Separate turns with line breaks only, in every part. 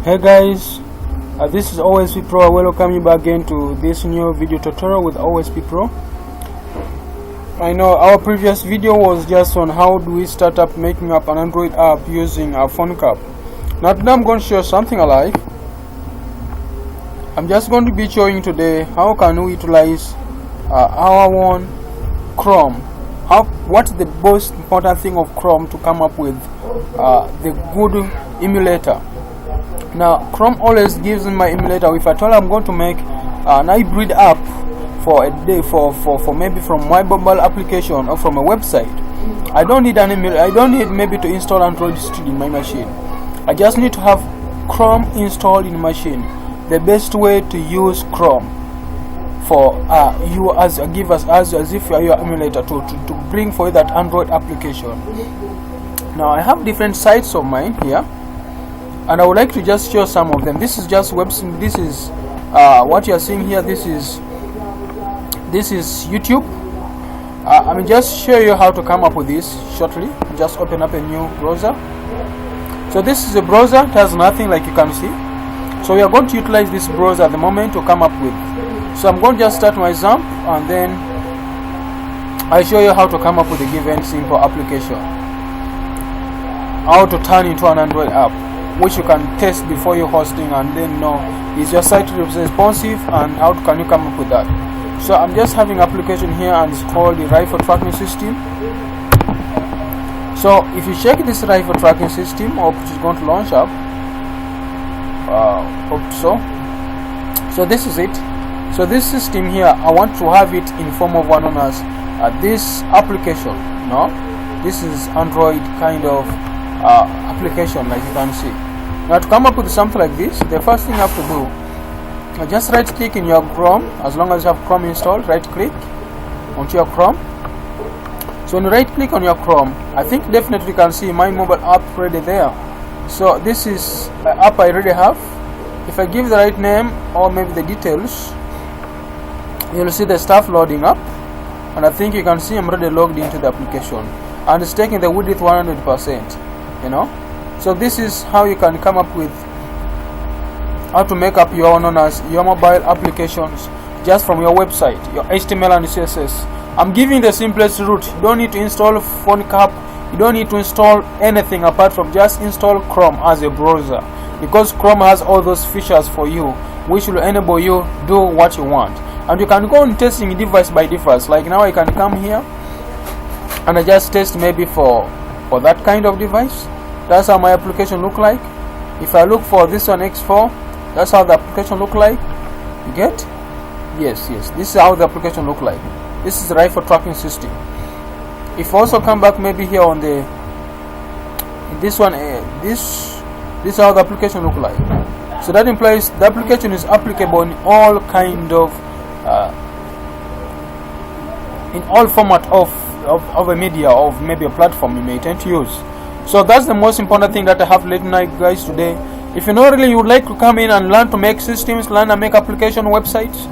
Hey guys, this is OSP Pro. I welcome you back again to this new video tutorial with OSP Pro. I know our previous video was just on how do we start up making up an Android app using a Phonegap. Now today I'm going to show something alike. I'm just going to be showing today how can we utilize our own Chrome. What's the most important thing of Chrome to come up with the good emulator. Now Chrome always gives me my emulator. If I told I'm going to make an hybrid app for a day for maybe from my mobile application or from a website, I don't need an emulator. I don't need maybe to install Android Studio in my machine. I just need to have Chrome installed in machine. The best way to use Chrome for you as if you are your emulator to bring for you that Android application. Now I have different sites of mine here, and I would like to just show some of them. This is just website. This is what you are seeing here. This is YouTube. I mean, just show you how to come up with this shortly. Just open up a new browser. So this is a browser. It has nothing, like you can see. So we are going to utilize this browser at the moment to come up with. So I'm going to just start my XAMPP, and then I show you how to come up with a given simple application. How to turn into an Android app, which you can test before you're hosting, and then know is your site responsive, and how can you come up with that. So I'm just having application here, and it's called the rifle tracking system. So if you check this rifle tracking system, which is going to launch up, so this is it. So this system here, I want to have it in form of one known as this application. No, this is Android kind of application, like you can see. Now to come up with something like this, the first thing you have to do, just right click in your Chrome. As long as you have Chrome installed, right click onto your Chrome. So when you right click on your Chrome, I think definitely you can see my mobile app already there. So this is an app I already have. If I give the right name or maybe the details, you'll see the stuff loading up, and I think you can see I'm already logged into the application, and it's taking the width 100%. You know, so this is how you can come up with how to make up your known as your mobile applications just from your website, your HTML and CSS. I'm giving the simplest route. You don't need to install Phonegap. You don't need to install anything apart from just install Chrome as a browser, because Chrome has all those features for you, which will enable you do what you want. And you can go on testing device by device. Like now I can come here and I just test maybe for that kind of device. That's how my application look like. If I look for this one X4, that's how the application look like. You get? Yes, this is how the application look like. This is the rifle tracking system. If I also come back maybe here on the this one, this is how the application look like. So that implies the application is applicable in all kind of in all format of a media, of maybe a platform you may tend to use. So that's the most important thing that I have to let you know, guys, today. If you know really you would like to come in and learn to make systems, learn and make application websites,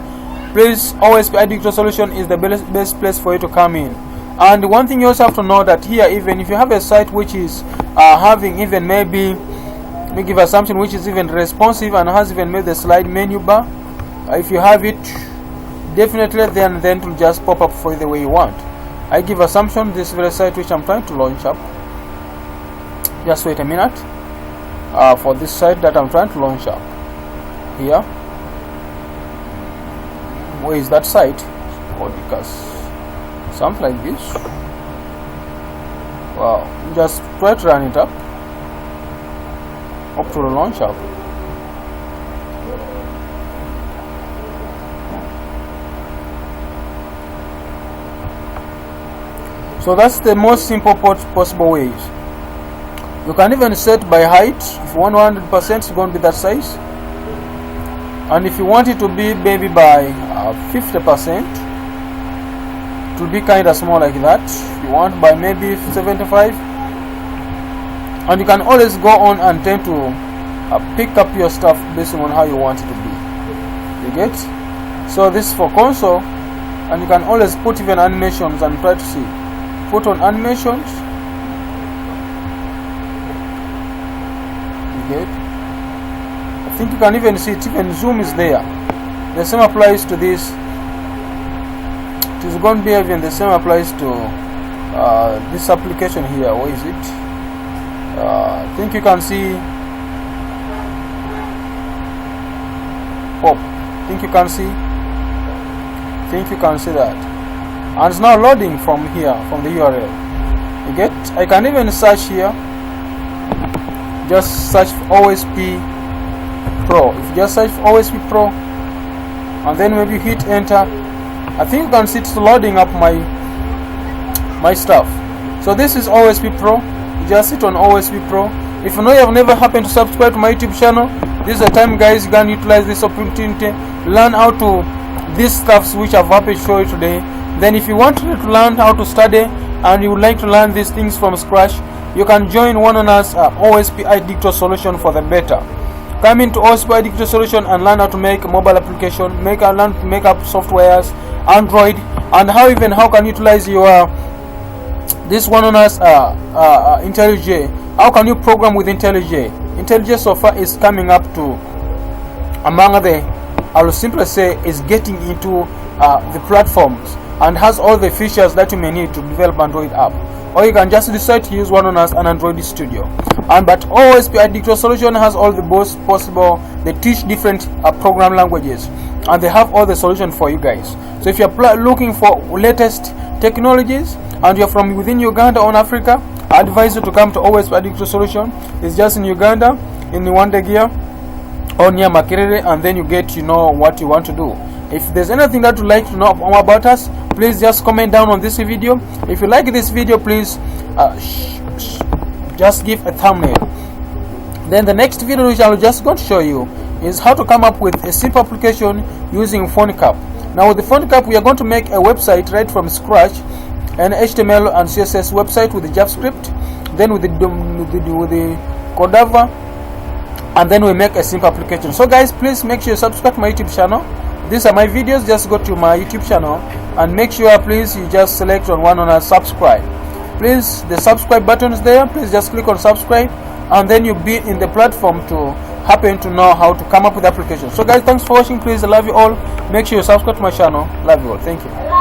please, OSP Digital Solution is the best place for you to come in. And one thing you also have to know that here, even if you have a site which is having even maybe we give assumption which is even responsive and has even made the slide menu bar, if you have it, definitely then it will just pop up for you the way you want. I give assumption this very site which I'm trying to launch up. Just wait a minute for this site that I'm trying to launch up here. Where is that site? Because something like this. Wow, just try to run it up to the launch up. So that's the most simple possible ways. You can even set by height. If you want 100%, it's going to be that size, and if you want it to be maybe by 50%, it will be kind of small like that. If you want by maybe 75, and you can always go on and tend to pick up your stuff based on how you want it to be. You get? So this is for console, and you can always put even animations and try to see. Put on animations. You get? I think you can even see it, even zoom is there. The same applies to this. It is going to be even the same applies to this application here. Where is it? I think you can see. I think you can see. That, and it's now loading from here, from the URL. You get? I can even search here. Just search for OSP Pro. If you just search for OSP Pro, and then maybe hit enter, I think you can see it's loading up my stuff. So this is OSP Pro. You just hit on OSP Pro. If you know you have never happened to subscribe to my YouTube channel, this is the time, guys. You can utilize this opportunity, learn how to these stuffs which I've happy to show you today. Then if you want to learn how to study and you would like to learn these things from scratch, you can join one on us OSP Digital Solution for the better. Come into OSP Digital Solution and learn how to make a mobile application, learn to make up softwares, Android, and how can you utilize your this one on us IntelliJ. How can you program with IntelliJ? IntelliJ so far is coming up to among the, I will simply say, is getting into the platforms and has all the features that you may need to develop Android app. Or you can just decide to use one on us an Android Studio. But OSP Digital Solution has all the most possible. They teach different program languages, and they have all the solution for you guys. So if you're looking for latest technologies and you're from within Uganda or Africa, I advise you to come to OSP Digital Solution. It's just in Uganda, in Wandegia or near Makerere, and then you get what you want to do. If there's anything that you'd like to know about us, please just comment down on this video. If you like this video, please just give a thumbnail. Then the next video which I'm just going to show you is how to come up with a simple application using Phonegap. Now with the Phonegap, we are going to make a website right from scratch, an HTML and CSS website with the JavaScript, then with the Cordova, and then we make a simple application. So guys, please make sure you subscribe to my YouTube channel. These are my videos. Just go to my YouTube channel and make sure please you just select on one on a subscribe. Please, the subscribe button is there. Please just click on subscribe, and then you'll be in the platform to happen to know how to come up with the application. So guys, thanks for watching. Please, I love you all. Make sure you subscribe to my channel. Love you all. Thank you.